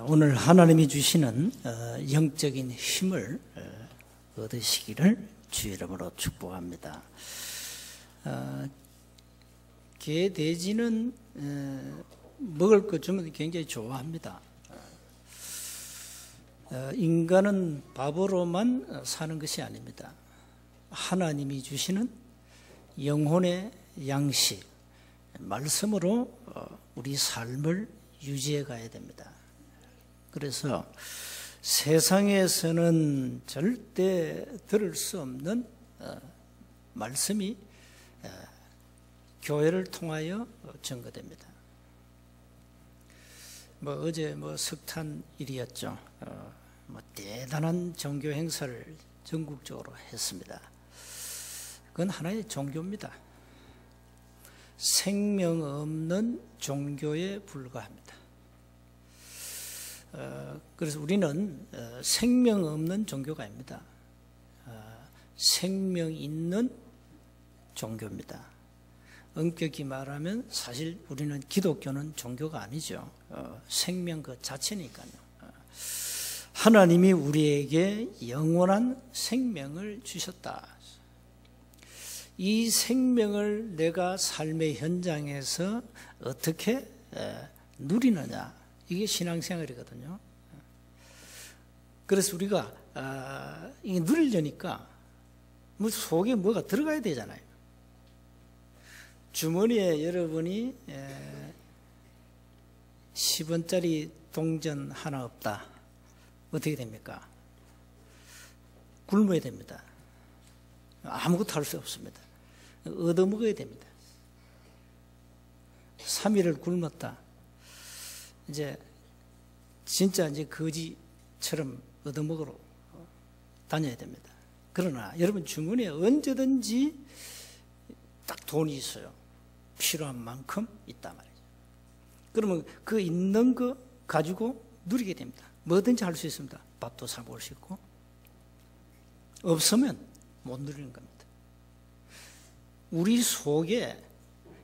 오늘 하나님이 주시는 영적인 힘을 얻으시기를 주 이름으로 축복합니다. 개, 돼지는 먹을 것 주면 굉장히 좋아합니다. 인간은 밥으로만 사는 것이 아닙니다. 하나님이 주시는 영혼의 양식, 말씀으로 우리 삶을 유지해 가야 됩니다. 그래서 세상에서는 절대 들을 수 없는 말씀이 교회를 통하여 증거됩니다. 어제 석탄일이었죠. 대단한 종교 행사를 전국적으로 했습니다. 그건 하나의 종교입니다. 생명 없는 종교에 불과합니다. 그래서 우리는 생명 없는 종교가 아닙니다. 생명 있는 종교입니다. 엄격히 말하면 사실 우리는 기독교는 종교가 아니죠. 생명 그 자체니까요. 하나님이 우리에게 영원한 생명을 주셨다. 이 생명을 내가 삶의 현장에서 어떻게 누리느냐, 이게 신앙생활이거든요. 그래서 우리가 이게 누리려니까 속에 뭐가 들어가야 되잖아요. 주머니에 여러분이 10원짜리 동전 하나 없다. 어떻게 됩니까? 굶어야 됩니다. 아무것도 할 수 없습니다. 얻어먹어야 됩니다. 3일을 굶었다. 진짜 거지처럼 얻어먹으러 다녀야 됩니다. 그러나 여러분 주머니에 언제든지 딱 돈이 있어요. 필요한 만큼 있단 말이죠. 그러면 그 있는 거 가지고 누리게 됩니다. 뭐든지 할 수 있습니다. 밥도 사 먹을 수 있고. 없으면 못 누리는 겁니다. 우리 속에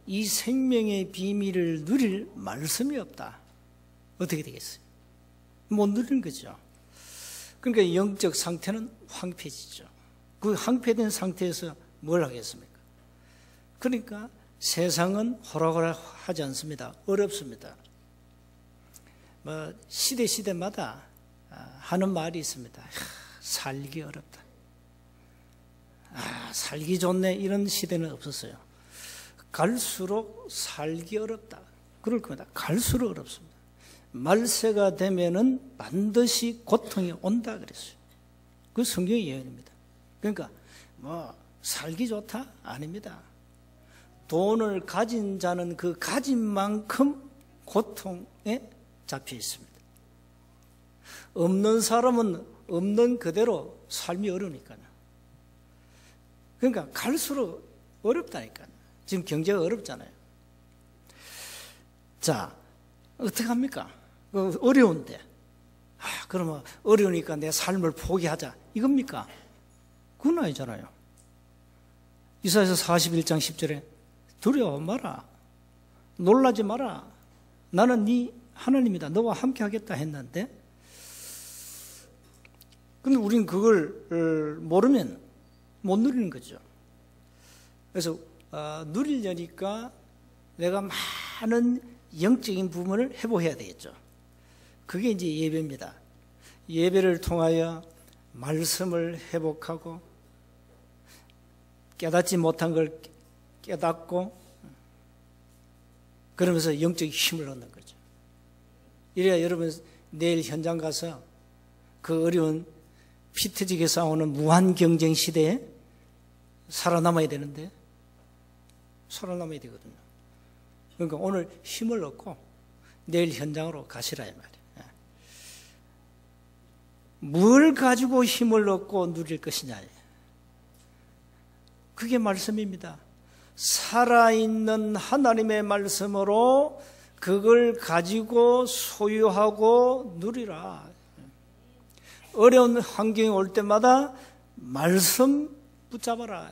이 생명의 비밀을 누릴 말씀이 없다. 어떻게 되겠어요? 못 누리는 거죠. 그러니까 영적 상태는 황폐해지죠. 그 황폐된 상태에서 뭘 하겠습니까? 그러니까 세상은 호락호락하지 않습니다. 어렵습니다. 시대마다 하는 말이 있습니다. 살기 어렵다. 살기 좋네, 이런 시대는 없었어요. 갈수록 살기 어렵다. 그럴 겁니다. 갈수록 어렵습니다. 말세가 되면은 반드시 고통이 온다 그랬어요. 그 성경의 예언입니다. 그러니까 살기 좋다? 아닙니다. 돈을 가진 자는 그 가진 만큼 고통에 잡혀 있습니다. 없는 사람은 없는 그대로 삶이 어려우니까요. 그러니까 갈수록 어렵다니까요. 지금 경제가 어렵잖아요. 자, 어떻게 합니까? 어려운데. 그러면 어려우니까 내 삶을 포기하자. 이겁니까? 그건 아니잖아요. 이사야서 41장 10절에 두려워 마라. 놀라지 마라. 나는 네 하나님이다. 너와 함께 하겠다 했는데. 근데 우린 그걸 모르면 못 누리는 거죠. 그래서 누리려니까 내가 많은 영적인 부분을 회복해야 되겠죠. 그게 이제 예배입니다. 예배를 통하여 말씀을 회복하고 깨닫지 못한 걸 깨닫고 그러면서 영적 힘을 얻는 거죠. 이래야 여러분 내일 현장 가서 그 어려운 피 터지게 싸우는 무한 경쟁 시대에 살아남아야 되는데 살아남아야 되거든요. 그러니까 오늘 힘을 얻고 내일 현장으로 가시라 이 말이에요. 뭘 가지고 힘을 얻고 누릴 것이냐. 그게 말씀입니다. 살아있는 하나님의 말씀으로 그걸 가지고 소유하고 누리라. 어려운 환경이 올 때마다 말씀 붙잡아라.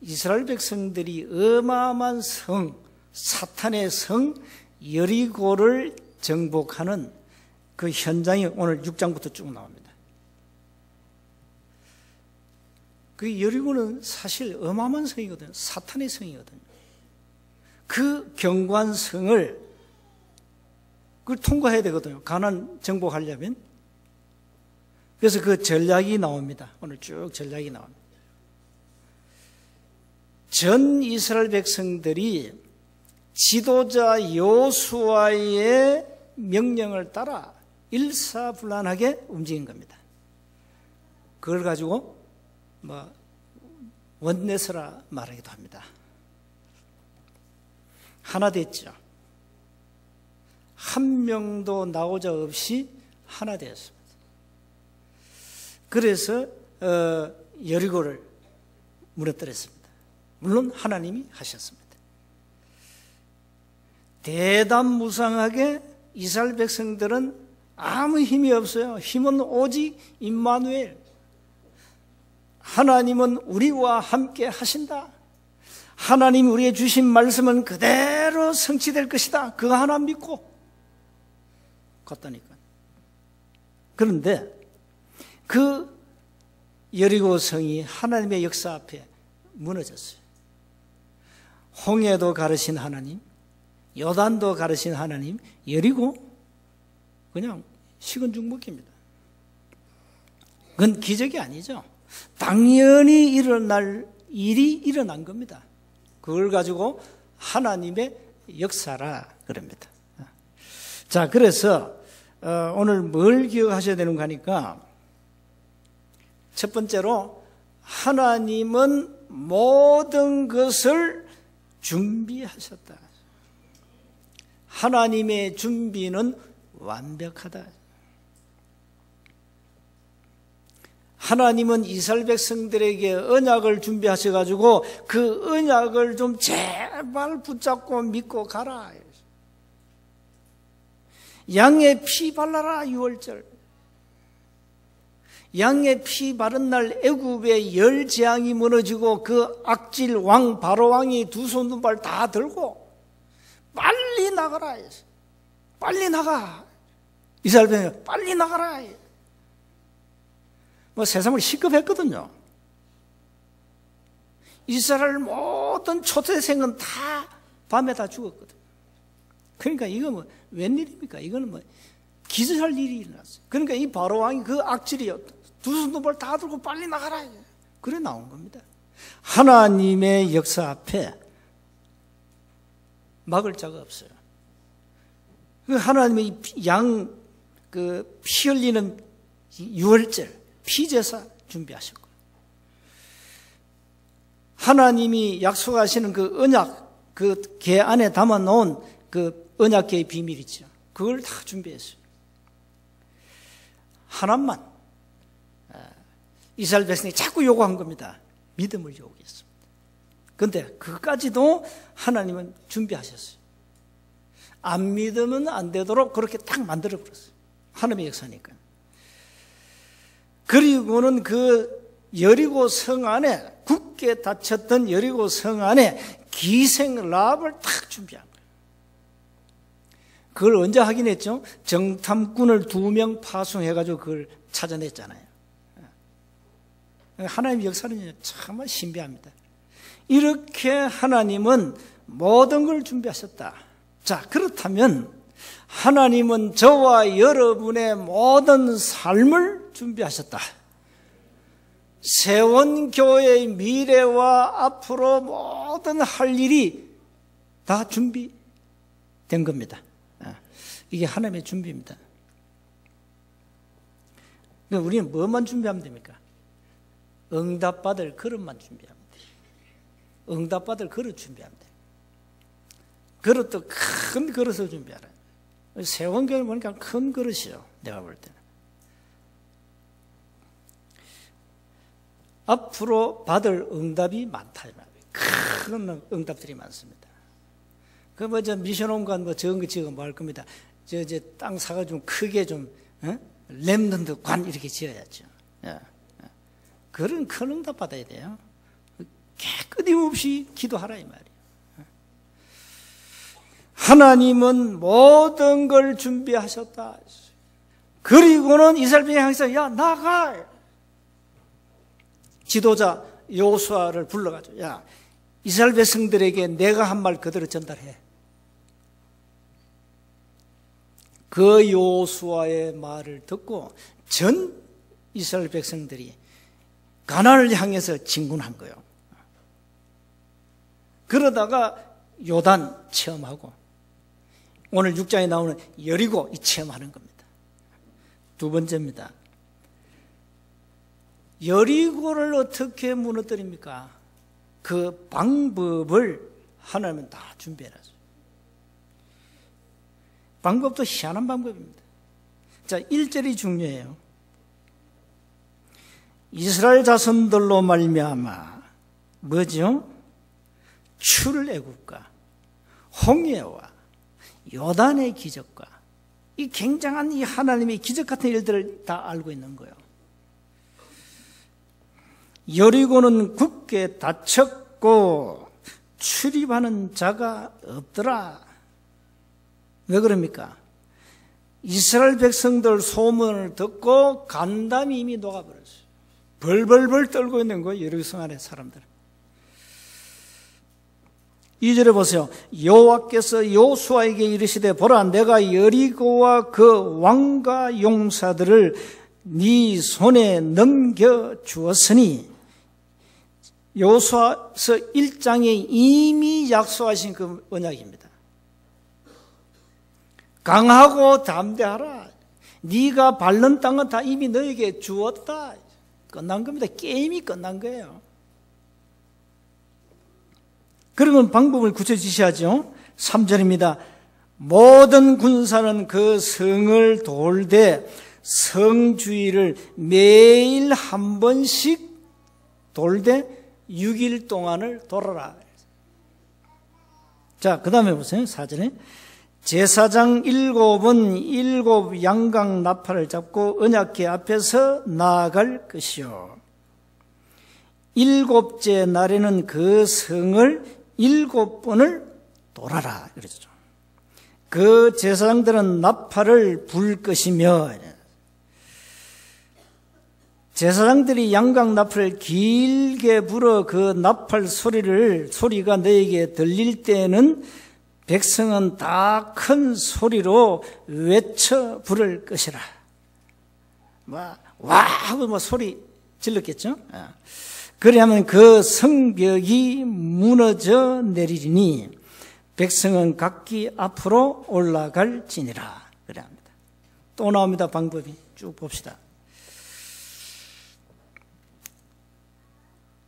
이스라엘 백성들이 어마어마한 성, 사탄의 성 여리고를 정복하는 그 현장이 오늘 6장부터 쭉 나옵니다. 그 여리고는 사실 어마어마한 성이거든요. 사탄의 성이거든요. 그 견고한 성을 그걸 통과해야 되거든요. 가나안 정복하려면. 그래서 그 전략이 나옵니다. 오늘 쭉 전략이 나옵니다. 전 이스라엘 백성들이 지도자 여호수아의 명령을 따라 일사불란하게 움직인 겁니다. 그걸 가지고 원내서라 말하기도 합니다. 하나 됐죠. 한 명도 나오자 없이 하나 되었습니다. 그래서 여리고를 무너뜨렸습니다. 물론 하나님이 하셨습니다. 대담무상하게 이스라엘 백성들은 아무 힘이 없어요. 힘은 오직 임마누엘, 하나님은 우리와 함께 하신다. 하나님이 우리에게 주신 말씀은 그대로 성취될 것이다. 그거 하나 믿고 갔다니까. 그런데 그 여리고 성이 하나님의 역사 앞에 무너졌어요. 홍해도 가르신 하나님, 요단도 가르신 하나님, 여리고 그냥 식은 죽 먹기입니다. 그건 기적이 아니죠. 당연히 일어날 일이 일어난 겁니다. 그걸 가지고 하나님의 역사라 그럽니다. 자, 그래서 오늘 뭘 기억하셔야 되는가 하니까, 첫 번째로 하나님은 모든 것을 준비하셨다. 하나님의 준비는 완벽하다. 하나님은 이스라엘 백성들에게 언약을 준비하셔가지고 그 언약을 좀 제발 붙잡고 믿고 가라. 양의 피 발라라. 유월절. 양의 피 바른 날 애굽의 열 재앙이 무너지고 그 악질 왕 바로 왕이 두 손 두 발 다 들고 빨리 나가라. 빨리 나가. 이스라엘 백성 빨리 나가라. 세상을 시급했거든요. 이스라엘 모든 초대생은 다 밤에 다 죽었거든요. 그러니까 이거 웬일입니까? 이거는 기절할 일이 일어났어요. 그러니까 이 바로 왕이 그 악질이 두 손 두 발 다 들고 빨리 나가라. 그래 나온 겁니다. 하나님의 역사 앞에 막을 자가 없어요. 그 하나님의 피 흘리는 유월절 피제사 준비하셨고, 하나님이 약속하시는 그 언약, 그 궤 안에 담아 놓은 그 언약궤의 비밀이죠. 그걸 다 준비했어요. 하나만 이스라엘 백성이 자꾸 요구한 겁니다. 믿음을 요구했습니다. 그런데 그것까지도 하나님은 준비하셨어요. 안 믿으면 안 되도록 그렇게 딱 만들어 버렸어요. 하나님의 역사니까. 그리고는 그 여리고 성 안에, 굳게 닫혔던 여리고 성 안에 기생 라합을 딱 준비한 거예요. 그걸 언제 확인했죠? 정탐꾼을 2명 파송해가지고 그걸 찾아냈잖아요. 하나님의 역사는 정말 신비합니다. 이렇게 하나님은 모든 걸 준비하셨다. 자, 그렇다면 하나님은 저와 여러분의 모든 삶을 준비하셨다. 세원교회의 미래와 앞으로 모든 할 일이 다 준비된 겁니다. 이게 하나님의 준비입니다. 우리는 뭐만 준비하면 됩니까? 응답받을 그릇만 준비하면 돼요. 응답받을 그릇 준비하면 돼요. 그릇도 큰 그릇을 준비하라. 세원교회 보니까 큰 그릇이요. 내가 볼 때는. 앞으로 받을 응답이 많다. 큰 응답들이 많습니다. 미션홈관 적은 거 지금 뭐 할 겁니다. 땅 사가지고 좀 크게 좀, 랩런드 관 이렇게 지어야죠. 그런 큰 응답 받아야 돼요. 끊임없이 기도하라 이 말이에요. 하나님은 모든 걸 준비하셨다. 그리고는 이스라엘 백성이 향해서 야 나가. 지도자 여호수아를 불러가지고 야 이스라엘 백성들에게 내가 한 말 그대로 전달해. 그 여호수아의 말을 듣고 전 이스라엘 백성들이 가나안을 향해서 진군한 거예요. 그러다가 요단 체험하고 오늘 6장에 나오는 여리고 체험하는 겁니다. 두 번째입니다. 여리고를 어떻게 무너뜨립니까? 그 방법을 하나님은 다 준비해놨어요. 방법도 희한한 방법입니다. 자, 1절이 중요해요. 이스라엘 자손들로 말미암아 뭐죠? 출애굽과 홍해와 요단의 기적과 이 굉장한 이 하나님의 기적 같은 일들을 다 알고 있는 거예요. 여리고는 굳게 닫혔고 출입하는 자가 없더라. 왜 그럽니까? 이스라엘 백성들 소문을 듣고 간담이 이미 녹아버렸어요. 벌벌벌 떨고 있는 거예요. 여리고성 안에 사람들. 2절에 보세요. 여호와께서 여호수아에게 이르시되 보라 내가 여리고와 그 왕과 용사들을 네 손에 넘겨 주었으니 여호수아서 1장에 이미 약속하신 그 언약입니다. 강하고 담대하라. 네가 밟는 땅은 다 이미 너에게 주었다. 끝난 겁니다. 게임이 끝난 거예요. 그러면 방법을 구체적으로 지시하죠. 3절입니다. 모든 군사는 그 성을 돌되 성 주위를 매일 한 번씩 돌되 6일 동안을 돌아라. 자, 그 다음에 보세요. 4절에 제사장 7은 7 양각 나팔을 잡고 언약궤 앞에서 나아갈 것이요 7째 날에는 그 성을 7번을 돌아라. 그러죠. 그 제사장들은 나팔을 불 것이며 제사장들이 양각 나팔을 길게 불어 그 나팔 소리가 너에게 들릴 때에는 백성은 다 큰 소리로 외쳐 부를 것이라. 와 하고 소리 질렀겠죠. 그리하면 그 성벽이 무너져 내리리니 백성은 각기 앞으로 올라갈지니라. 그래 합니다. 또 나옵니다. 방법이 쭉 봅시다.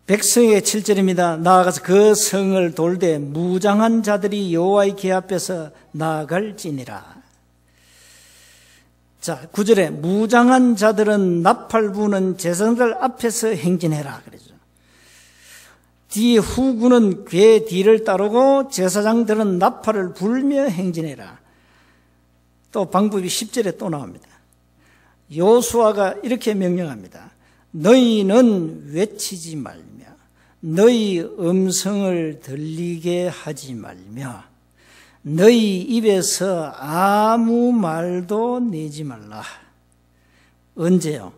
백성의 7절입니다. 나아가서 그 성을 돌되 무장한 자들이 여호와의 궤 앞에서 나아갈지니라. 자, 9절에 무장한 자들은 나팔 부는 제사장들 앞에서 행진해라. 그러죠. 뒤 후군은 궤 뒤를 따르고 제사장들은 나팔을 불며 행진해라. 또 방법이 10절에 또 나옵니다. 여호수아가 이렇게 명령합니다. 너희는 외치지 말며 너희 음성을 들리게 하지 말며 너희 입에서 아무 말도 내지 말라. 언제요?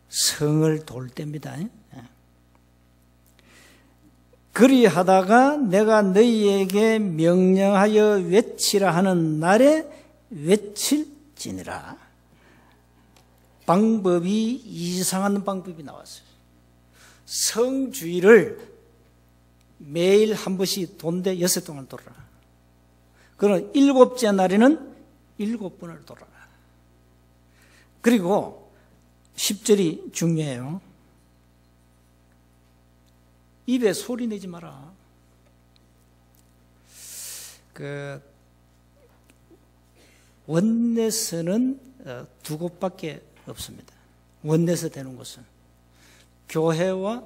성을 돌 때입니다. 그리하다가 내가 너희에게 명령하여 외치라 하는 날에 외칠지니라. 방법이 이상한 방법이 나왔어요. 성 주위를 매일 한 번씩 돈대 6 동안 돌아라. 그럼 7째 날에는 7번을 돌아라. 그리고 10절이 중요해요. 입에 소리 내지 마라. 원내서는 2곳밖에 없습니다. 원내서 되는 곳은 교회와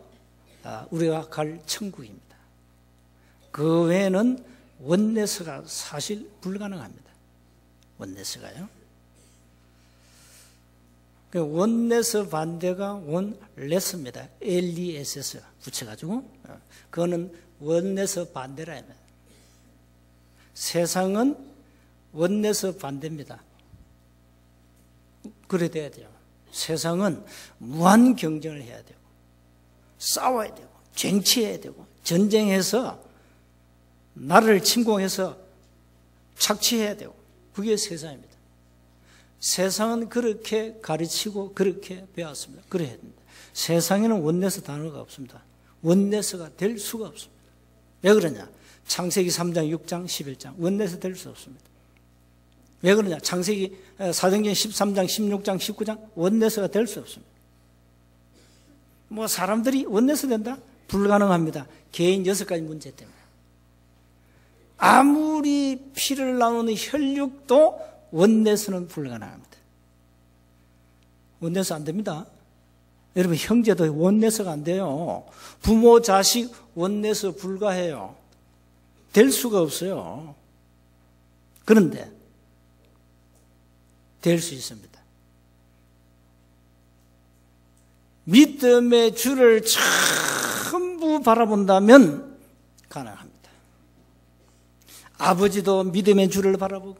우리가 갈 천국입니다. 그 외에는 원내서가 사실 불가능합니다. 원내서가요. 원내서 반대가 원레서입니다. LESS 붙여가지고 그거는 원내서 반대라 합니다. 세상은 원내서 반대입니다. 그래 돼야 돼요. 세상은 무한 경쟁을 해야 되고 싸워야 되고 쟁취해야 되고 전쟁해서 나라를 침공해서 착취해야 되고 그게 세상입니다. 세상은 그렇게 가르치고 그렇게 배웠습니다. 그래야 됩니다. 세상에는 원내서 단어가 없습니다. 원내서가 될 수가 없습니다. 왜 그러냐? 창세기 3장, 6장, 11장 원내서 될 수 없습니다. 왜 그러냐? 창세기 사도행전 13장, 16장, 19장 원내서가 될 수 없습니다. 뭐 사람들이 원내서 된다? 불가능합니다. 개인 6가지 문제 때문에. 아무리 피를 나누는 혈육도 원내서는 불가능합니다. 원내서 안 됩니다. 여러분 형제도 원내서가 안 돼요. 부모 자식 원내서 불가해요. 될 수가 없어요. 그런데 될 수 있습니다. 믿음의 주를 전부 바라본다면 가능합니다. 아버지도 믿음의 주를 바라보고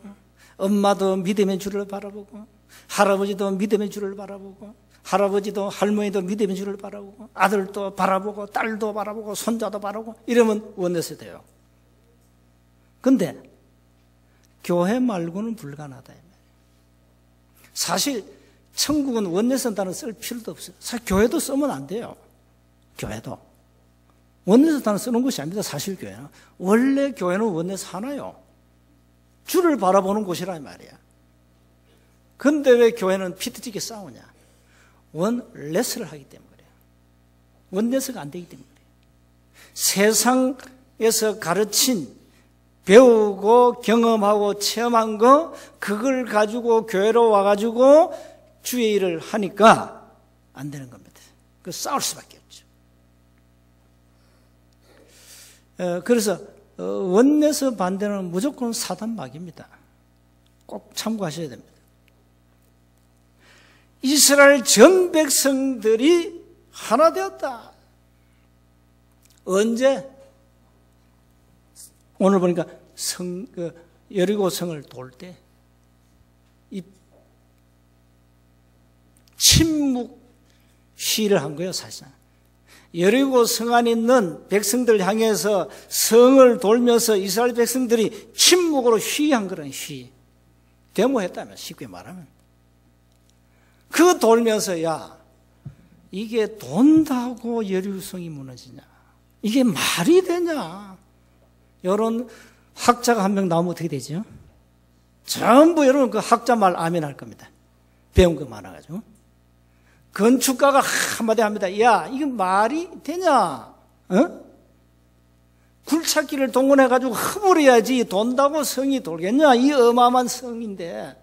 엄마도 믿음의 주를 바라보고 할아버지도 믿음의 주를 바라보고 할아버지도 할머니도 믿음의 주를 바라보고 아들도 바라보고 딸도 바라보고 손자도 바라보고 이러면 원내서 돼요. 근데 교회 말고는 불가능하다. 사실 천국은 원내서 단어 쓸 필요도 없어요. 사실 교회도 쓰면 안 돼요. 교회도 원내서 단어 쓰는 것이 아닙니다. 사실 교회는 원래 교회는 원내서 하나요. 주를 바라보는 곳이란 말이야. 근데 왜 교회는 피트지게 싸우냐? 원레스를 하기 때문에 그래요. 원내서가 안 되기 때문에 그래요. 세상에서 가르친 배우고 경험하고 체험한 거 그걸 가지고 교회로 와가지고 주의 일을 하니까 안 되는 겁니다. 그 싸울 수밖에 없죠. 그래서 원내서 반대는 무조건 사단막입니다. 꼭 참고하셔야 됩니다. 이스라엘 전 백성들이 하나 되었다. 언제? 오늘 보니까 여리고 성을 돌 때 이 침묵 시위를 한 거예요, 사실상. 여리고 성 안에 있는 백성들 향해서 성을 돌면서 이스라엘 백성들이 침묵으로 시위한 거라는 시위. 데모했다면 쉽게 말하면. 그 돌면서 야 이게 돈다고 여리고 성이 무너지냐? 이게 말이 되냐? 이런 학자가 한 명 나오면 어떻게 되죠? 전부 여러분 그 학자 말 아멘 할 겁니다. 배운 거 많아가지고. 건축가가 한마디 합니다. 야, 이게 말이 되냐? 어? 굴착기를 동원해가지고 허물어야지 돈다고 성이 돌겠냐? 이 어마어마한 성인데.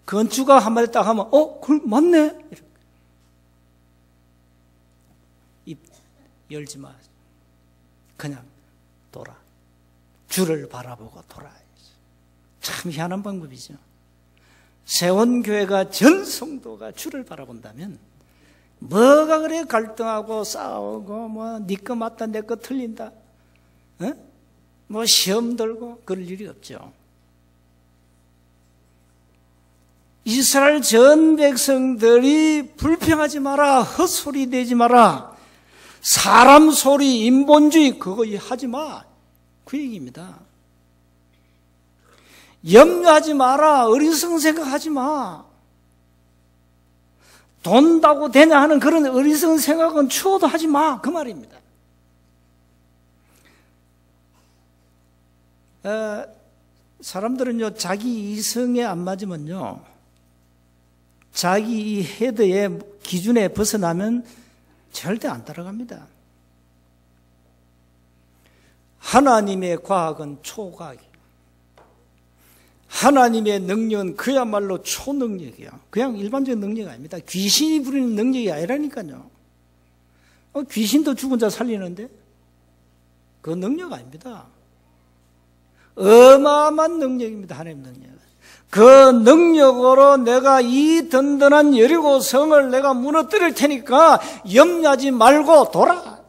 건축가 한마디 딱 하면, 그걸 맞네? 입 열지 마. 그냥 돌아. 주를 바라보고 돌아야지. 참 희한한 방법이죠. 세원교회가 전 성도가 주를 바라본다면 뭐가 그래 갈등하고 싸우고 뭐 네 거 맞다 내 거 틀린다 뭐 시험 들고 그럴 일이 없죠. 이스라엘 전 백성들이 불평하지 마라, 헛소리 내지 마라, 사람 소리 인본주의 그거 하지 마, 그 얘기입니다. 염려하지 마라, 어리석은 생각하지 마. 돈다고 되냐 하는 그런 어리석은 생각은 추워도 하지 마, 그 말입니다. 사람들은요 자기 이성에 안 맞으면요 자기 헤드의 기준에 벗어나면 절대 안 따라갑니다. 하나님의 과학은 초과학이에요. 하나님의 능력은 그야말로 초능력이에요. 그냥 일반적인 능력이 아닙니다. 귀신이 부리는 능력이 아니라니까요. 귀신도 죽은 자 살리는데 그 능력 아닙니다. 어마어마한 능력입니다. 하나님 능력. 그 능력으로 내가 이 든든한 여리고 성을 내가 무너뜨릴 테니까 염려하지 말고 돌아.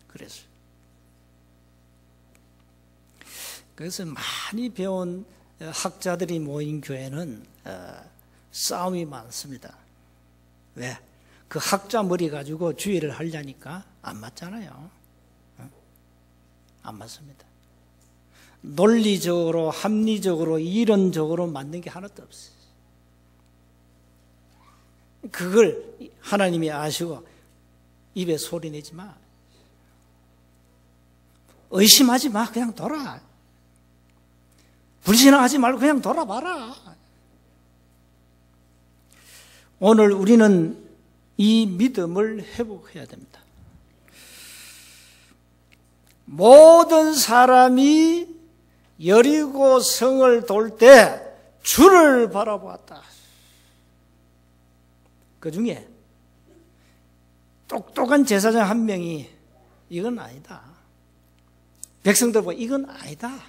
그래서 그래서 많이 배운 학자들이 모인 교회는 싸움이 많습니다. 왜? 그 학자 머리 가지고 주의를 하려니까 안 맞잖아요. 안 맞습니다. 논리적으로, 합리적으로, 이론적으로 맞는 게 하나도 없어요. 그걸 하나님이 아시고 입에 소리 내지 마. 의심하지 마. 그냥 돌아. 불신하지 말고 그냥 돌아봐라. 오늘 우리는 이 믿음을 회복해야 됩니다. 모든 사람이 여리고 성을 돌 때 주를 바라보았다. 그 중에 똑똑한 제사장 한 명이 이건 아니다. 백성들 보고 이건 아니다.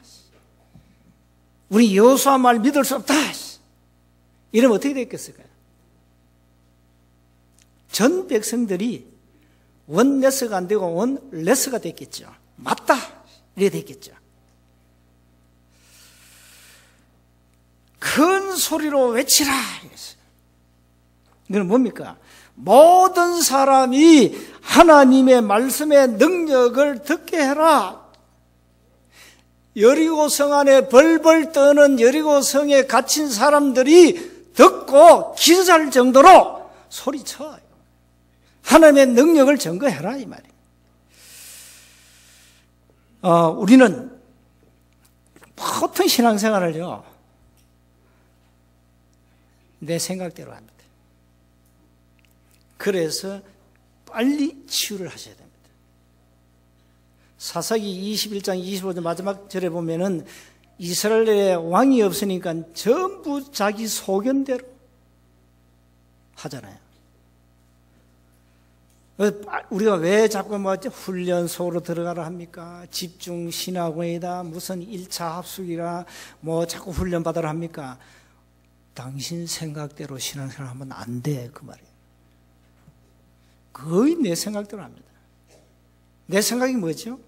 우리 여호수아 말 믿을 수 없다. 이러면 어떻게 됐겠을까요? 전 백성들이 원네스가 안 되고 원레스가 됐겠죠. 맞다. 이렇게 됐겠죠. 큰 소리로 외치라. 이건 뭡니까? 모든 사람이 하나님의 말씀의 능력을 듣게 해라. 여리고 성 안에 벌벌 떠는 여리고 성에 갇힌 사람들이 듣고 기절할 정도로 소리쳐. 하나님의 능력을 증거해라 이 말이에요. 우리는 보통 신앙생활을요 내 생각대로 합니다. 그래서 빨리 치유를 하셔야 됩니다. 사사기 21장 25절 마지막 절에 보면은 이스라엘에 왕이 없으니까 전부 자기 소견대로 하잖아요. 우리가 왜 자꾸 훈련소로 들어가라 합니까? 집중 신학원이다, 무슨 1차 합숙이라, 자꾸 훈련 받으라 합니까? 당신 생각대로 신앙생활 하면 안 돼, 그 말이에요. 거의 내 생각대로 합니다. 내 생각이 뭐죠?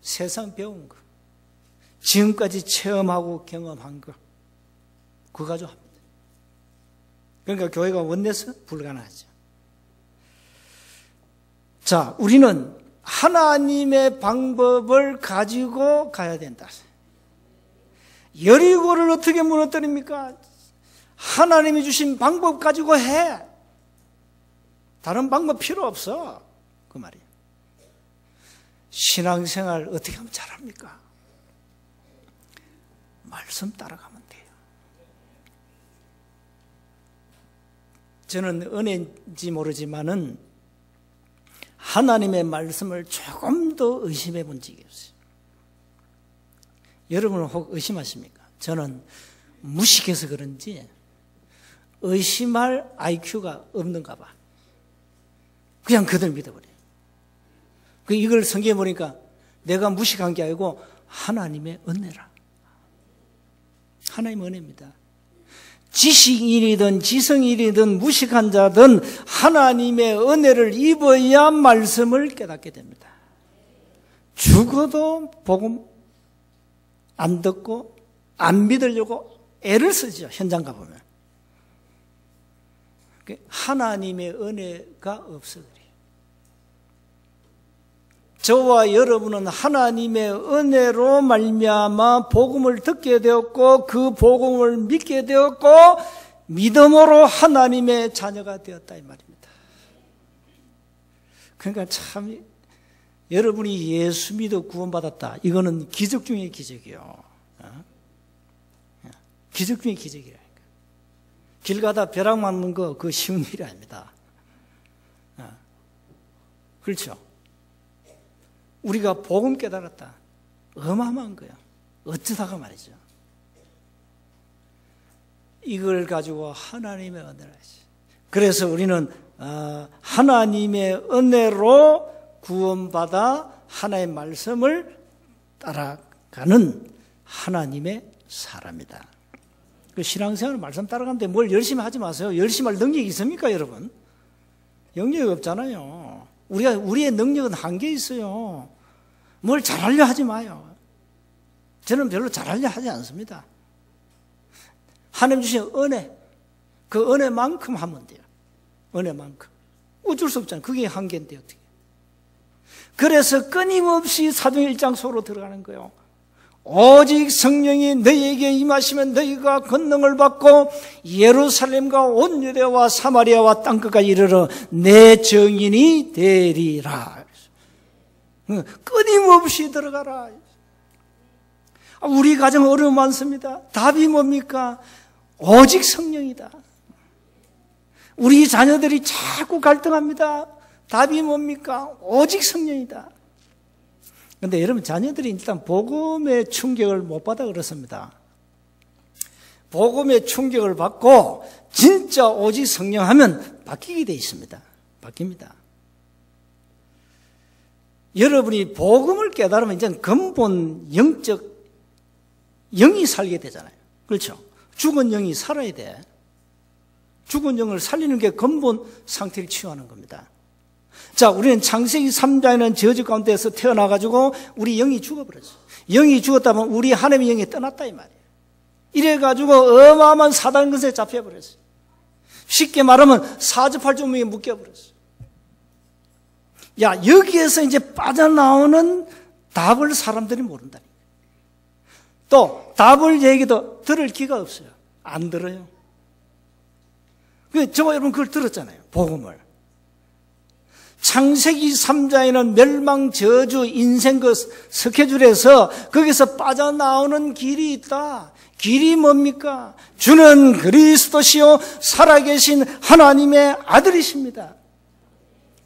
세상 배운 거, 지금까지 체험하고 경험한 거, 그거 가지고 합니다. 그러니까 교회가 원내서 불가능하죠. 자, 우리는 하나님의 방법을 가지고 가야 된다. 여리고를 어떻게 무너뜨립니까? 하나님이 주신 방법 가지고 해. 다른 방법 필요 없어. 그 말이에요. 신앙생활 어떻게 하면 잘합니까? 말씀 따라가면 돼요. 저는 은혜인지 모르지만은 하나님의 말씀을 조금 더 의심해 본 적이 없어요. 여러분은 혹 의심하십니까? 저는 무식해서 그런지 의심할 IQ가 없는가 봐. 그냥 그들 믿어버려요. 이걸 성경에 보니까 내가 무식한 게 아니고 하나님의 은혜라. 하나님의 은혜입니다. 지식인이든 지성인이든 무식한 자든 하나님의 은혜를 입어야 말씀을 깨닫게 됩니다. 죽어도 복음 안 듣고 안 믿으려고 애를 쓰죠. 현장 가보면. 하나님의 은혜가 없어 그래요. 저와 여러분은 하나님의 은혜로 말미암아 복음을 듣게 되었고 그 복음을 믿게 되었고 믿음으로 하나님의 자녀가 되었다 이 말입니다. 그러니까 참 여러분이 예수 믿어 구원받았다. 이거는 기적 중의 기적이요. 기적 중의 기적이라니까. 길 가다 벼락 맞는 거 그거 쉬운 일이 아닙니다. 그렇죠? 우리가 복음 깨달았다. 어마어마한 거야. 어쩌다가 말이죠. 이걸 가지고 하나님의 은혜를 하지. 그래서 우리는 하나님의 은혜로 구원받아 하나님의 말씀을 따라가는 하나님의 사람이다. 그 신앙생활 말씀 따라가는데 뭘 열심히 하지 마세요. 열심히 할 능력이 있습니까, 여러분? 능력이 없잖아요. 우리의 능력은 한계 있어요. 뭘 잘하려 하지 마요. 저는 별로 잘하려 하지 않습니다. 하나님 주신 은혜, 그 은혜만큼 하면 돼요. 은혜만큼. 어쩔 수 없잖아요. 그게 한계인데 어떻게. 그래서 끊임없이 사도행 1장 소로 들어가는 거예요. 오직 성령이 너희에게 임하시면 너희가 권능을 받고 예루살렘과 온 유대와 사마리아와 땅끝까지 이르러 내 증인이 되리라. 끊임없이 들어가라. 우리 가정 어려움 많습니다. 답이 뭡니까? 오직 성령이다. 우리 자녀들이 자꾸 갈등합니다. 답이 뭡니까? 오직 성령이다. 그런데 여러분, 자녀들이 일단 복음의 충격을 못 받아 그렇습니다. 복음의 충격을 받고 진짜 오직 성령 하면 바뀌게 되어 있습니다. 바뀝니다. 여러분이 복음을 깨달으면 이제 근본 영이 살게 되잖아요. 그렇죠? 죽은 영이 살아야 돼. 죽은 영을 살리는 게 근본 상태를 치유하는 겁니다. 자, 우리는 창세기 3장에는 저주 가운데서 태어나가지고 우리 영이 죽어버렸어요. 영이 죽었다면 우리 하나님의 영이 떠났다 이 말이에요. 이래가지고 어마어마한 사단 근세에 잡혀버렸어요. 쉽게 말하면 사주팔주문에 묶여버렸어요. 야, 여기에서 이제 빠져나오는 답을 사람들이 모른다니까. 또 답을 얘기도 들을 기가 없어요. 안 들어요. 저와 여러분 그걸 들었잖아요. 복음을. 창세기 3장에는 멸망, 저주, 인생 그 스케줄에서 거기서 빠져나오는 길이 있다. 길이 뭡니까? 주는 그리스도시요 살아계신 하나님의 아들이십니다.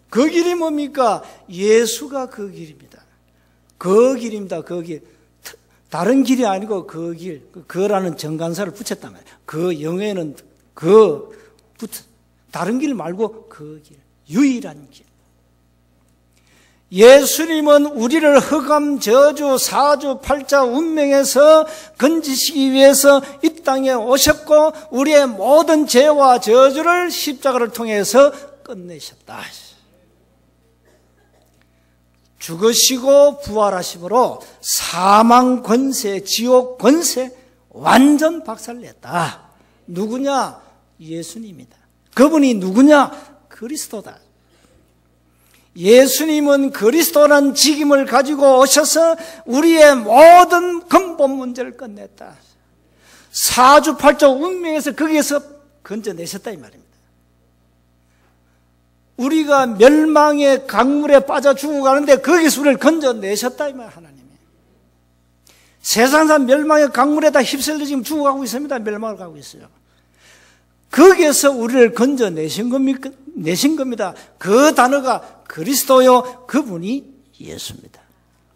그 길이 뭡니까? 예수가 그 길입니다. 그 길입니다. 그 길. 다른 길이 아니고 그 길. 그라는 정관사를 붙였단 말이에요. 그 영에는 다른 길 말고 그 길. 유일한 길. 예수님은 우리를 흑암, 저주, 사주, 팔자, 운명에서 건지시기 위해서 이 땅에 오셨고 우리의 모든 죄와 저주를 십자가를 통해서 끝내셨다. 죽으시고 부활하심으로 사망 권세, 지옥 권세 완전 박살냈다. 누구냐? 예수님이다. 그분이 누구냐? 그리스도다. 예수님은 그리스도라는 직임을 가지고 오셔서 우리의 모든 근본 문제를 끝냈다. 사주팔자 운명에서 거기에서 건져내셨다 이 말입니다. 우리가 멸망의 강물에 빠져 죽어가는데 거기서 우리를 건져내셨다 이 말 하나님이. 세상 사람 멸망의 강물에다 휩쓸려 지금 죽어가고 있습니다. 멸망을 가고 있어요. 거기에서 우리를 건져내신 겁니다. 그 단어가 그리스도요, 그분이 예수입니다.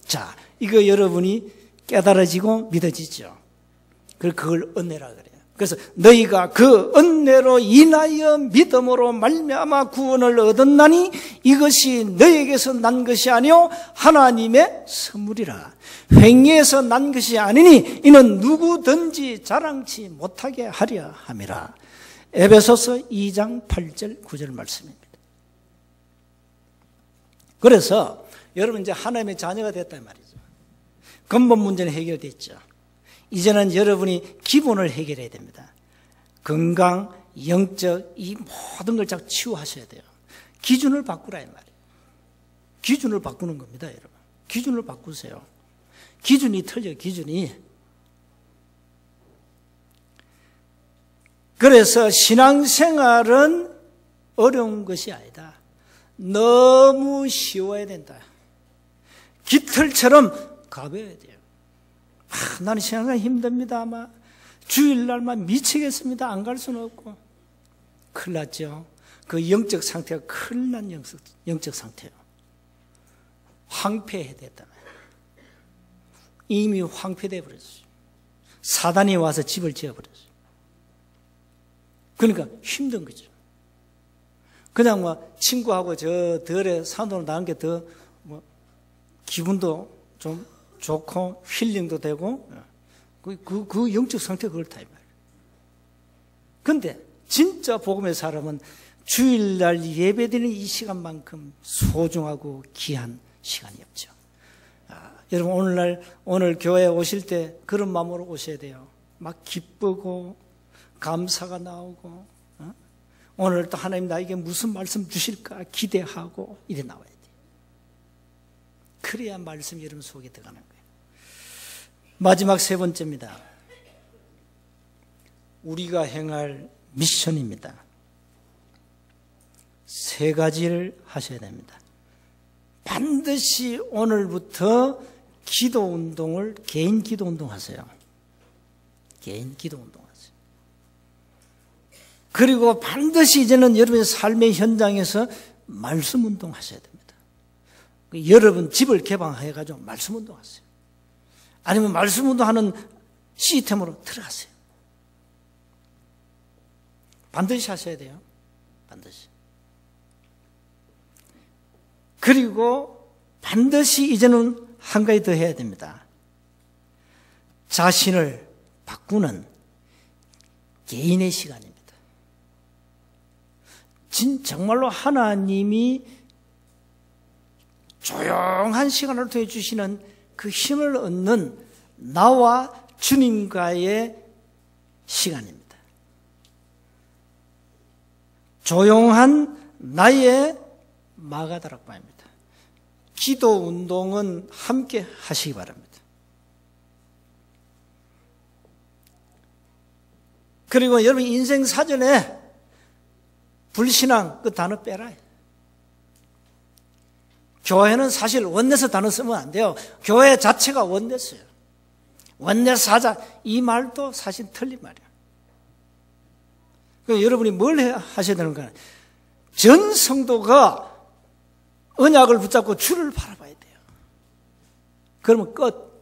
자, 이거 여러분이 깨달아지고 믿어지죠. 그걸 은혜라 그래요. 그래서 너희가 그 은혜로 인하여 믿음으로 말미암아 구원을 얻었나니 이것이 너희에게서 난 것이 아니요 하나님의 선물이라. 횡예에서 난 것이 아니니 이는 누구든지 자랑치 못하게 하려 함이라. 에베소서 2장 8절 9절 말씀입니다. 그래서 여러분 이제 하나님의 자녀가 됐단 말이죠. 근본 문제는 해결됐죠. 이제는 여러분이 기본을 해결해야 됩니다. 건강, 영적 이 모든 걸 잘 치유하셔야 돼요. 기준을 바꾸라 이 말이에요. 기준을 바꾸는 겁니다, 여러분. 기준을 바꾸세요. 기준이 틀려요, 기준이. 그래서 신앙생활은 어려운 것이 아니다. 너무 쉬워야 된다. 깃털처럼 가벼워야 돼요. 나는 신앙생활 힘듭니다. 아마 주일날만 미치겠습니다. 안 갈 수는 없고. 큰일 났죠. 그 영적 상태가 큰일 난 영적 상태예요. 황폐해야 됐다. 이미 황폐되어 버렸어요. 사단이 와서 집을 지어버렸어요. 그러니까 힘든 거죠. 그냥 뭐 친구하고 저 덜에 산으로 나간 게 더 뭐 기분도 좀 좋고 힐링도 되고 그 영적 상태가 그렇다 이 말이에요. 그런데 진짜 복음의 사람은 주일날 예배드리는 이 시간만큼 소중하고 귀한 시간이 없죠. 여러분 오늘 교회에 오실 때 그런 마음으로 오셔야 돼요. 막 기쁘고 감사가 나오고 오늘 또 하나님 나에게 무슨 말씀 주실까 기대하고 이래 나와야 돼요. 그래야 말씀이 여러분 속에 들어가는 거예요. 마지막 세 번째입니다. 우리가 행할 미션입니다. 세 가지를 하셔야 됩니다. 반드시 오늘부터 기도 운동을 개인 기도 운동 하세요. 개인 기도 운동 하세요. 그리고 반드시 이제는 여러분의 삶의 현장에서 말씀 운동 하셔야 됩니다. 여러분 집을 개방해가지고 말씀 운동 하세요. 아니면 말씀 운동하는 시스템으로 들어가세요. 반드시 하셔야 돼요. 반드시. 그리고 반드시 이제는 한 가지 더 해야 됩니다. 자신을 바꾸는 개인의 시간입니다. 정말로 하나님이 조용한 시간을 통해 주시는 그 힘을 얻는 나와 주님과의 시간입니다. 조용한 나의 마가다락방입니다. 기도 운동은 함께 하시기 바랍니다. 그리고 여러분 인생 사전에 불신앙 그 단어 빼라. 교회는 사실 원내서 단어 쓰면 안 돼요. 교회 자체가 원내서요. 원내서 하자 이 말도 사실 틀린 말이에요. 그러니까 여러분이 뭘 하셔야 되는가? 전 성도가 언약을 붙잡고 주를 바라봐야 돼요. 그러면 끝.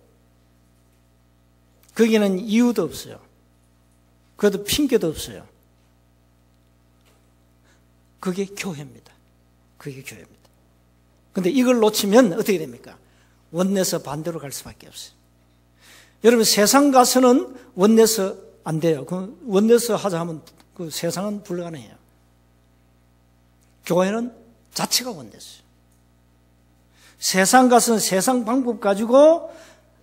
거기는 이유도 없어요. 그래도 핑계도 없어요. 그게 교회입니다. 그게 교회입니다. 근데 이걸 놓치면 어떻게 됩니까? 원내서 반대로 갈 수밖에 없어요. 여러분 세상 가서는 원내서 안 돼요. 그 원내서 하자 하면 그 세상은 불가능해요. 교회는 자체가 원내서요. 세상 가서는 세상 방법 가지고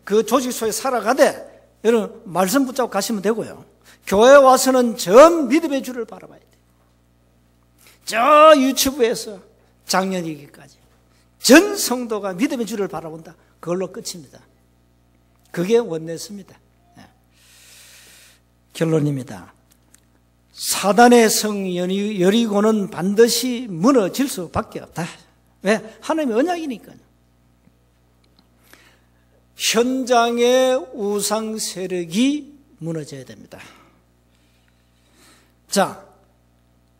그 조직 속에 살아가되 여러분 말씀 붙잡고 가시면 되고요. 교회 와서는 전 믿음의 주를 바라봐야 돼요. 저 유튜브에서 작년이기까지 전 성도가 믿음의 주를 바라본다. 그걸로 끝입니다. 그게 원내스입니다. 결론입니다. 사단의 성 여리고는 반드시 무너질 수밖에 없다. 왜? 하나님의 언약이니까요. 현장의 우상 세력이 무너져야 됩니다. 자,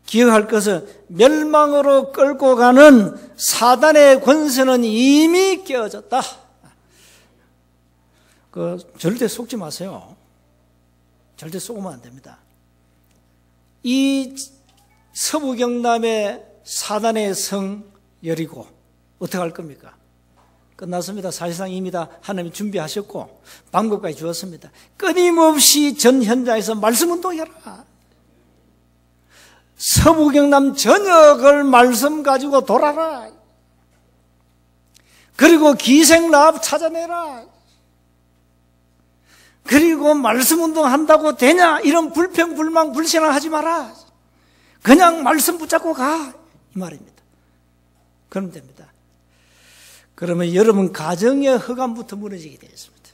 기억할 것은 멸망으로 끌고 가는 사단의 권세는 이미 깨어졌다. 절대 속지 마세요. 절대 속으면 안 됩니다. 이 서부경남의 사단의 성 여리고 어떻게 할 겁니까? 끝났습니다. 사실상 이미 다 하나님이 준비하셨고 방법까지 주었습니다. 끊임없이 전 현장에서 말씀 운동해라. 서부경남 전역을 말씀 가지고 돌아라. 그리고 기생라합 찾아내라. 그리고 말씀 운동한다고 되냐? 이런 불평, 불망, 불신앙하지 마라. 그냥 말씀 붙잡고 가. 이 말입니다. 그러면 됩니다. 그러면 여러분 가정의 허감부터 무너지게 되어 있습니다.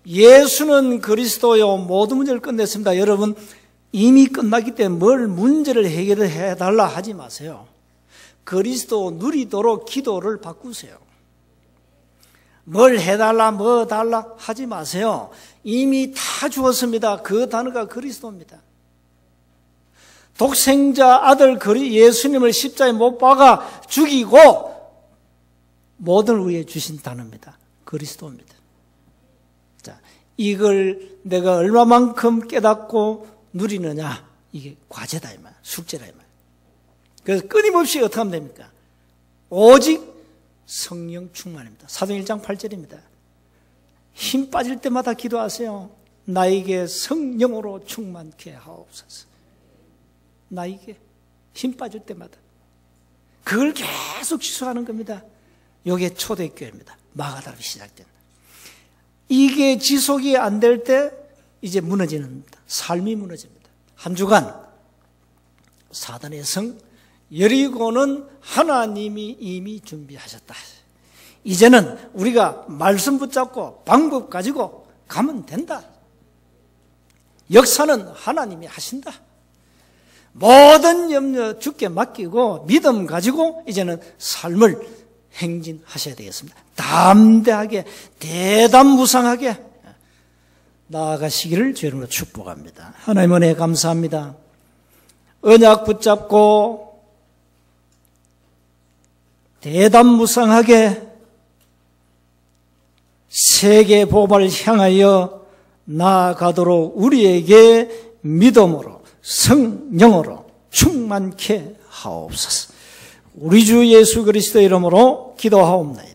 예수는 그리스도요. 모든 문제를 끝냈습니다. 여러분 이미 끝났기 때문에 뭘 문제를 해결해 달라 하지 마세요. 그리스도 누리도록 기도를 바꾸세요. 뭘 해달라 뭐 달라 하지 마세요. 이미 다 주었습니다. 그 단어가 그리스도입니다. 독생자 아들 예수님을 십자가에 못 박아 죽이고 모든을 위해 주신 단어입니다. 그리스도입니다. 자, 이걸 내가 얼마만큼 깨닫고 누리느냐, 이게 과제다 이 말, 숙제다 이 말. 그래서 끊임없이 어떻게 하면 됩니까? 오직 성령 충만입니다. 사도행 1장 8절입니다. 힘 빠질 때마다 기도하세요. 나에게 성령으로 충만케 하옵소서. 나에게 힘 빠질 때마다. 그걸 계속 지속하는 겁니다. 이게 초대교회입니다. 마가다락이 시작된. 이게 지속이 안 될 때 이제 무너지는 삶이 무너집니다. 한 주간 사단의 성 여리고는 하나님이 이미 준비하셨다. 이제는 우리가 말씀 붙잡고 방법 가지고 가면 된다. 역사는 하나님이 하신다. 모든 염려 주께 맡기고 믿음 가지고 이제는 삶을 행진하셔야 되겠습니다. 담대하게 대담무상하게 나아가시기를 주님으로 축복합니다. 하나님 은혜 감사합니다. 언약 붙잡고 대담무상하게 세계 복음을 향하여 나아가도록 우리에게 믿음으로 성령으로 충만케 하옵소서. 우리 주 예수 그리스도의 이름으로 기도하옵나이다.